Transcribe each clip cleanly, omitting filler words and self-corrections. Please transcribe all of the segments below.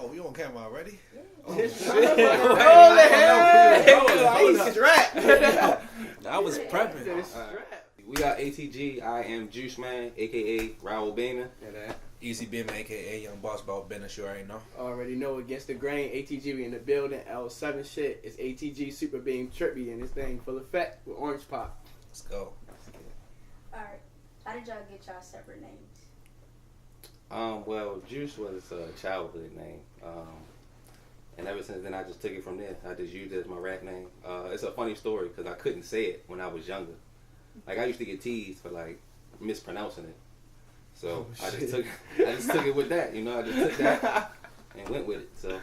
Oh, you on camera already? Yeah. Oh, He's strapped. I was prepping. We got ATG. I am Juice Man, aka Raul Beeman. Easy Beam, aka Young Boss About Business. You already know. Already know. Against the grain. ATG we in the building. L7 shit. It's ATG Super Beam Trippy and this thing full effect with Orange Pop. Let's go. Alright. How did y'all get y'all separate names? Well, Juice was a childhood name. And ever since then, I just took it from there. I just used it as my rap name. It's a funny story because I couldn't say it when I was younger. Like, I used to get teased for, like, mispronouncing it. So, I just took it with that, you know? I just took that and went with it, so.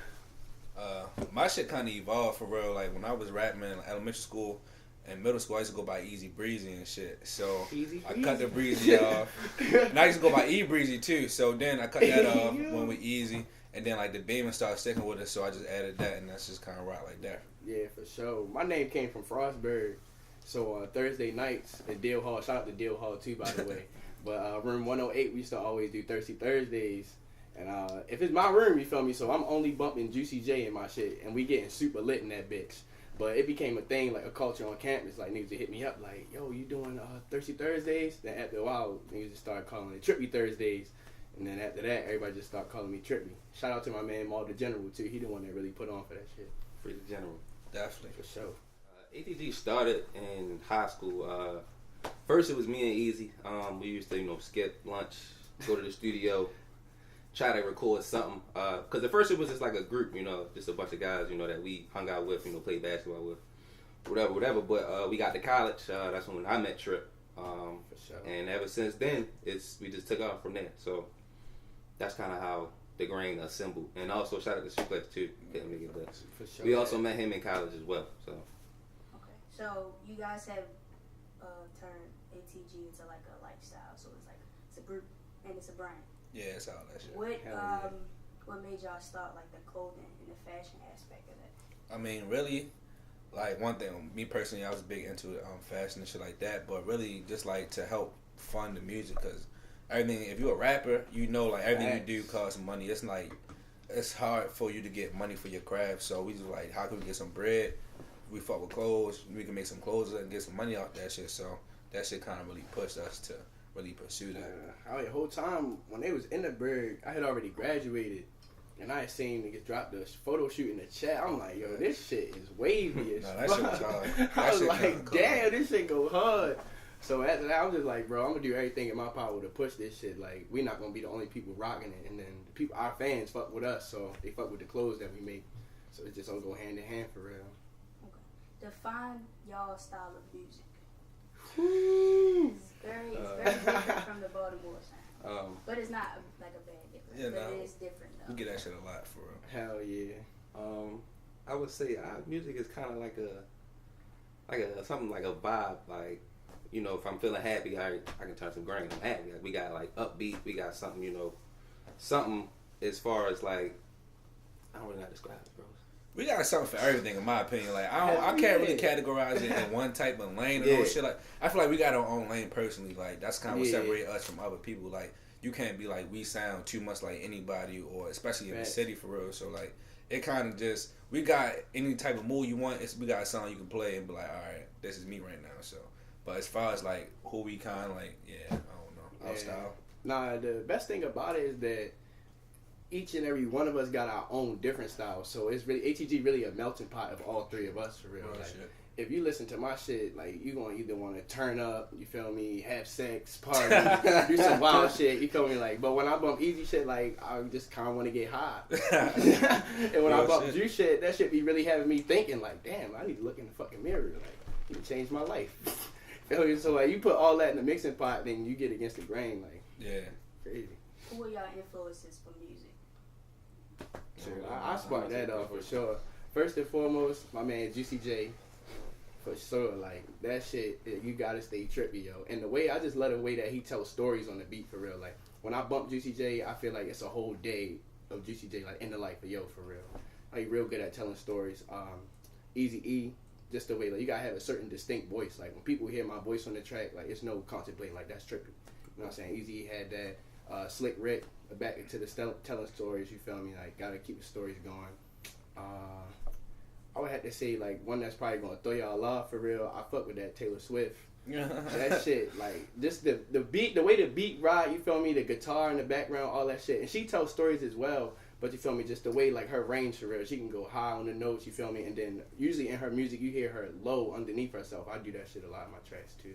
My shit kind of evolved for real. Like, when I was rapping in elementary school and middle school, I used to go by Easy Breezy and shit. So, I cut the Breezy off. And I used to go by E Breezy, too. So, then I cut that off, went with Easy. And then, like, the Beeman started sticking with it, so I just added that, and that's just kind of rock like that. Yeah, for sure. My name came from Frostburg. So, Thursday nights at Deal Hall, shout out to Deal Hall, too, by the way. But room 108, we used to always do Thirsty Thursdays. And if it's my room, you feel me? So, I'm only bumping Juicy J in my shit, and we getting super lit in that bitch. But it became a thing, like a culture on campus. Like, niggas would hit me up, like, yo, you doing Thirsty Thursdays? Then after a while, niggas just started calling it Trippy Thursdays. And then after that, everybody just started calling me Trippy. Shout out to my man Maul the General, too. He the one that really put on for that shit. Free the General. Definitely. For sure. ATG started in high school. First, it was me and Easy. We used to, skip lunch, go to the studio, try to record something. Because at first, it was just like a group, just a bunch of guys, that we hung out with, played basketball with, whatever. But we got to college. That's when I met Trip. For sure. And ever since then, we just took off from there. So that's kind of how the grain assembled. And also shout out to Suplex too. For sure. We also met him in college as well. So. Okay. So you guys have turned ATG into like a lifestyle. So it's a group and it's a brand. Yeah, it's all that shit. What made y'all start like the clothing and the fashion aspect of that? I mean, really, like, one thing, me personally, I was big into fashion and shit like that, but really just, like, to help fund the music, because everything, if you're a rapper, like, everything you do costs money. It's, like, it's hard for you to get money for your craft, so we just, like, how can we get some bread? We fuck with clothes, we can make some clothes and get some money off that shit, so that shit kind of really pushed us to really pursue that. The whole time, when they was in the Berg, I had already graduated. And I seen niggas drop the photo shoot in the chat. I'm like, yo, this shit is wavy as that shit was hard. I was like, damn, this shit go hard. So after that, I was just like, bro, I'm gonna do everything in my power to push this shit. Like, we not gonna be the only people rocking it. And then the people, our fans, fuck with us, so they fuck with the clothes that we make. So it just don't go hand in hand for real. Okay. Define y'all style of music. It's very different from the Baltimore sound. But it's not like a bad difference. Yeah, but it is different though. We get that shit a lot for real. Hell yeah. I would say our music is kind of like something like a vibe. Like, if I'm feeling happy, I can turn some grain. I'm happy. Like, we got like upbeat. We got something, something as far as like, I don't really know how to describe it, bro. We got something for everything, in my opinion. Like, I can't really categorize it in one type of lane or no shit. Like, I feel like we got our own lane personally. Like, that's kind of what separates us from other people. Like, you can't be like, we sound too much like anybody, or especially in the city for real. So, like, it kind of just, we got any type of mood you want. We got a song you can play and be like, all right, this is me right now. So, but as far as like who we kind of like, I don't know, our style. Nah, the best thing about it is that each and every one of us got our own different styles. So it's really, ATG really a melting pot of all three of us for real. Real like, shit. If you listen to my shit, like, you gonna either want to turn up, you feel me, have sex, party, do some wild shit, you feel me, like, but when I bump easy shit, like, I just kind of want to get high. And when I bump juice shit, that shit be really having me thinking, like, damn, I need to look in the fucking mirror, like, you can change my life. Feel me? So, like, you put all that in the mixing pot, then you get against the grain, like, crazy. Who are y'all influences for music? Sure, I sparked that off for sure. First and foremost, my man Juicy J. For sure, like, that shit, you gotta stay trippy, yo. And the way, I just love the way that he tells stories on the beat, for real. Like, when I bump Juicy J, I feel like it's a whole day of Juicy J, like, in the life of yo, for real. Like, real good at telling stories. Easy E, just the way, like, you gotta have a certain distinct voice. Like, when people hear my voice on the track, like, it's no contemplating, like, that's trippy. You know what I'm saying? Easy E had that. Slick Rick, back into the telling stories. You feel me? Like gotta keep the stories going. I would have to say like one that's probably gonna throw y'all off for real. I fuck with that Taylor Swift. That shit, like just the beat, the way the beat ride. You feel me? The guitar in the background, all that shit, and she tells stories as well. But you feel me? Just the way like her range for real. She can go high on the notes. You feel me? And then usually in her music, you hear her low underneath herself. I do that shit a lot in my tracks too.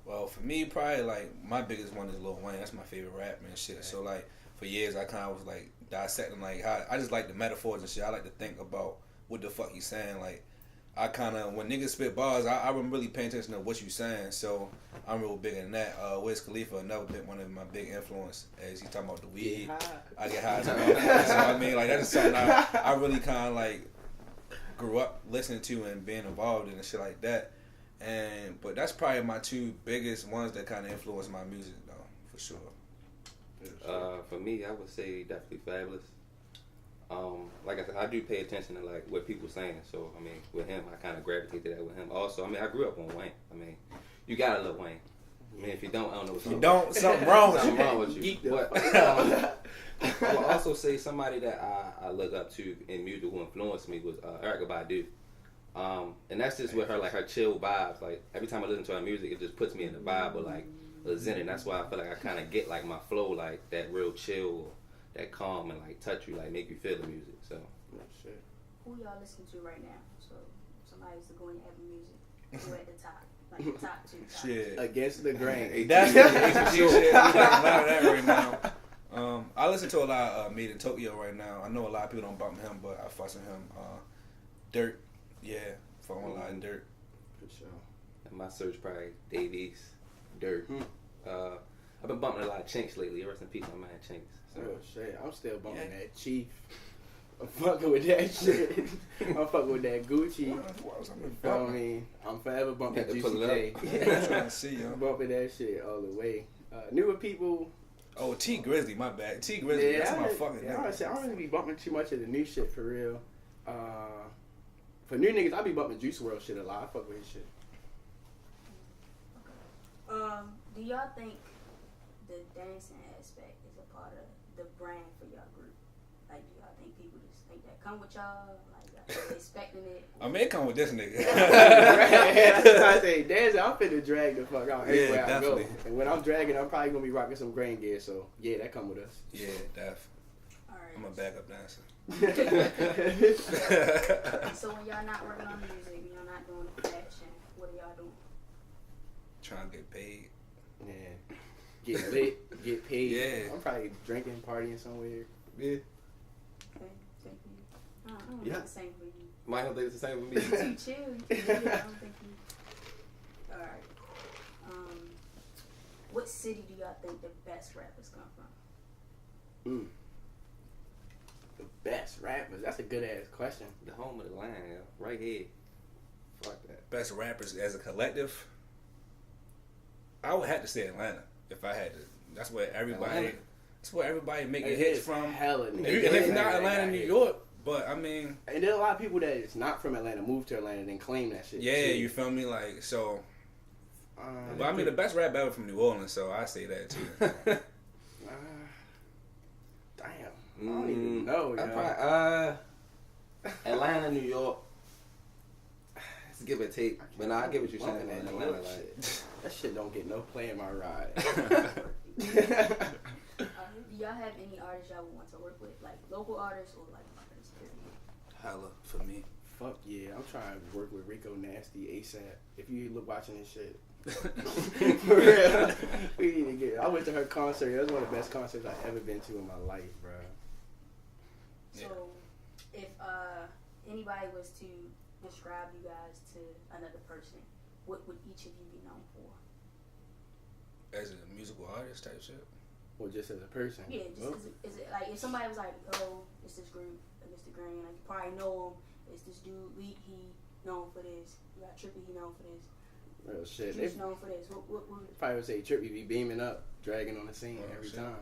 Well, for me, probably like my biggest one is Lil Wayne. That's my favorite rapper and shit. So like for years, I kind of was like dissecting like how I just like the metaphors and shit. I like to think about what the fuck he's saying. Like I kind of when niggas spit bars, I'm really paying attention to what you saying. So I'm real big in that. Wiz Khalifa, another bit one of my big influence, as he's talking about the weed. I get high as well. So I mean, like that's something I really kind of like grew up listening to and being involved in and shit like that. But that's probably my two biggest ones that kind of influence my music though, for sure. For me, I would say definitely Fabulous. Like I said, I do pay attention to like what people saying. So I mean, with him, I kind of gravitate to that with him. Also, I mean, I grew up on Wayne. I mean, you gotta love Wayne. I mean, if you don't, I don't know what you don't. Something wrong with you. But I would also say somebody that I look up to in music who influenced me was Erykah Badu. And that's just with her, like her chill vibes. Like every time I listen to her music, it just puts me in the vibe of like a zen, and that's why I feel like I kind of get like my flow, like that real chill, that calm, and like touch you, like make you feel the music. So, shit. Who y'all listen to right now? So somebody's to go in Apple Music. Who at the top? Like the top two. Shit. Against the grain. That's the shit. We got a lot of that right now. I listen to a lot of Made in Tokyo right now. I know a lot of people don't bump him, but I fuss with him. Dirt. Yeah, fucking a lot of Dirt. For sure. And my search probably Dave East, Dirt. I've been bumping a lot of Chinks lately. Rest in peace, my man Chinks. So. Oh shit, I'm still bumping that Chief. I'm fucking with that shit. I'm fucking with that Gucci. You know what I mean? I'm forever bumping Juicy J. I'm trying to see, yo. I'm bumping that shit all the way. Newer people. Oh, T Grizzly, my bad. T Grizzly, that's my fucking nigga. I don't really be bumping too much of the new shit for real. For new niggas, I be bumping Juice WRLD shit a lot. I fuck with his shit. Do y'all think the dancing aspect is a part of the brand for y'all group? Like, do y'all think people just think that come with y'all? Like, y'all expecting it? I mean, it come with this nigga. I say, dancing, I'm finna drag the fuck out everywhere I go. And when I'm dragging, I'm probably gonna be rocking some grain gear. So, yeah, that come with us. Yeah, def. Alright. I'm a backup dancer. So when y'all not working on music, when y'all not doing the fashion, what are y'all doing? Trying to get paid. Yeah. Get lit, get paid. Yeah. I'm probably drinking, partying somewhere. Yeah. Okay, thank you. I don't Yeah. think the same for you. Mine don't think it's the same with me. You too chill. You too chill. I don't think you. Alright. What city do y'all think the best rappers come from? The best rappers? That's a good ass question. The home of the line, yeah. Right here. Fuck that. Best rappers as a collective? I would have to say Atlanta if I had to. That's where everybody. Atlanta. That's where everybody making hits from. Hella And if not Atlanta, New York. But I mean, and there's a lot of people that is not from Atlanta move to Atlanta and then claim that shit. Yeah, too. you feel me? Like so. But I mean, the best rap ever from New Orleans, so I say that too. Damn, I don't even know. Atlanta, New York. It's give or take, but nah, I get what you're saying. That Atlanta, like, shit. That shit don't get no play in my ride. Do y'all have any artists y'all would want to work with, like local artists or like artists? Holla for me. Fuck yeah, I'm trying to work with Rico Nasty ASAP. If you look watching this shit. For real. We need to get. I went to her concert. That was one of the best concerts I've ever been to in my life, bro. So, if anybody was to describe you guys to another person, what would each of you be known for? As a musical artist type shit? Or just as a person? Yeah, just is it like if somebody was like, oh, it's this group, Mr. Green, like you probably know him. It's this dude, he known for this. You got Trippy, he known for this. Real shit. Juice known for this. What probably would say Trippy be beaming up, dragging on the scene every time.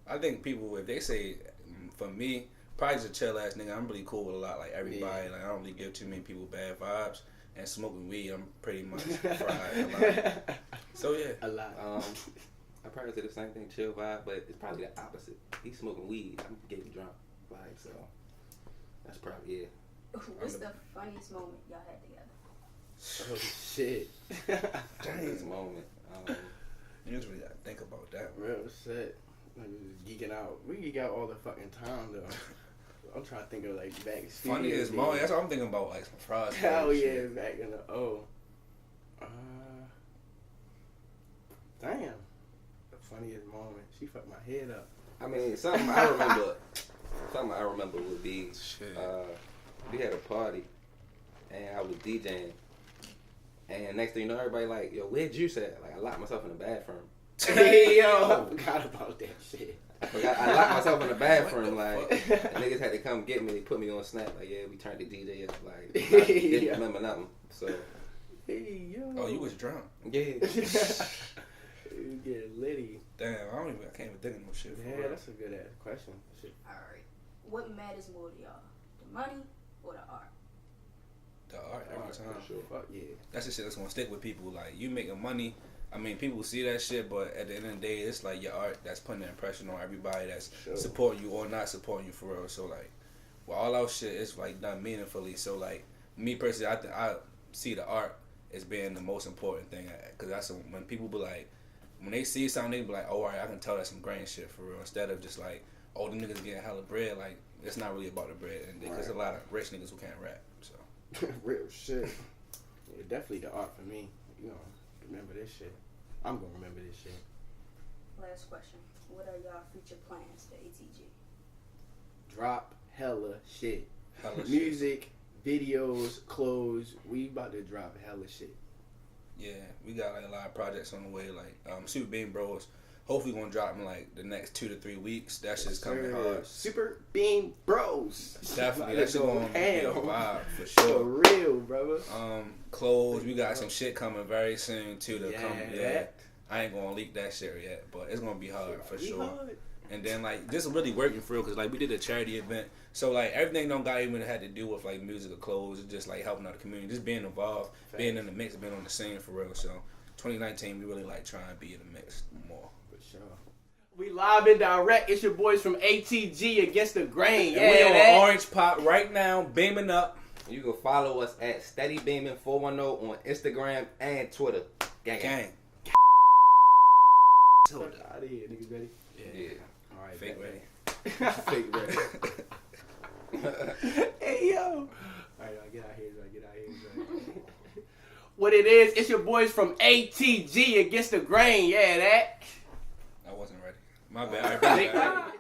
I think people, if they say, for me, probably just a chill ass nigga. I'm really cool with a lot, like everybody. Like I don't really give too many people bad vibes. And smoking weed, I'm pretty much fried a lot. So yeah, a lot. I probably say the same thing, chill vibe, but it's probably the opposite. He's smoking weed. I'm getting drunk, like so. That's probably it. What's the funniest moment y'all had together? Oh shit. Funniest moment. You just really gotta think about that. Real shit. Like, just geeking out. We geek out all the fucking time though. I'm trying to think of like back Funniest moment. That's what I'm thinking about. Like some fries. Hell yeah, back in the damn. The funniest moment. She fucked my head up. I mean, something I remember would be we had a party and I was DJing, and next thing you know, everybody like, yo, where'd Juice at? Like, I locked myself in the bathroom. Hey yo, I forgot about that shit. I locked myself in the bathroom. Like, niggas had to come get me. They put me on Snap. Like, yeah, we turned the DJ up. Like, I didn't remember nothing. So. Hey yo. Oh, you was drunk. Yeah. You get litty. Damn, I can't even think of no shit. Yeah, that's a good ass question. Shit. Alright. What matters more to y'all? The money or the art? The art every time. For sure. Fuck yeah. That's the shit that's gonna stick with people. Like, you making money. I mean, people see that shit, but at the end of the day, it's like your art that's putting an impression on everybody that's supporting you or not supporting you for real. So like, well, all our shit is like done meaningfully. So like, me personally, I see the art as being the most important thing, because that's when people be like, when they see something, they be like, oh, all right, I can tell that's some grain shit for real. Instead of just like, oh, them niggas getting hella bread. Like, it's not really about the bread, and there's a lot of rich niggas who can't rap. So real shit. Yeah, definitely the art for me. You know, remember this shit. I'm gonna remember this shit. Last question. What are y'all future plans for ATG? Drop hella shit. hella Music, videos, clothes. We about to drop hella shit. Yeah, we got like a lot of projects on the way. Like Super Bean Bros. Hopefully gonna drop in like the next 2 to 3 weeks. That shit's coming hard. Super Bean Bros. Definitely, that shit gonna be a vibe for For sure. real, brother. Clothes. We got some shit coming very soon too to come. Yeah, I ain't gonna leak that shit yet, but it's gonna be hard for sure. And then like this is really working for real, because like we did a charity event, so like everything don't got even had to do with like music or clothes. It's just like helping out the community, just being involved, being in the mix, being on the scene for real. So 2019, we really like trying to be in the mix more. For sure. We live and direct. It's your boys from ATG Against the Grain. And we on Orange Pop right now, beaming up. You can follow us at SteadyBeaming410 on Instagram and Twitter. Gang. Out of here, niggas ready? Yeah. All right, Fake ready. Fake ready. Hey yo. All right, I'll get out here. What it is? It's your boys from ATG Against the Grain. Yeah, that. I wasn't ready. My bad.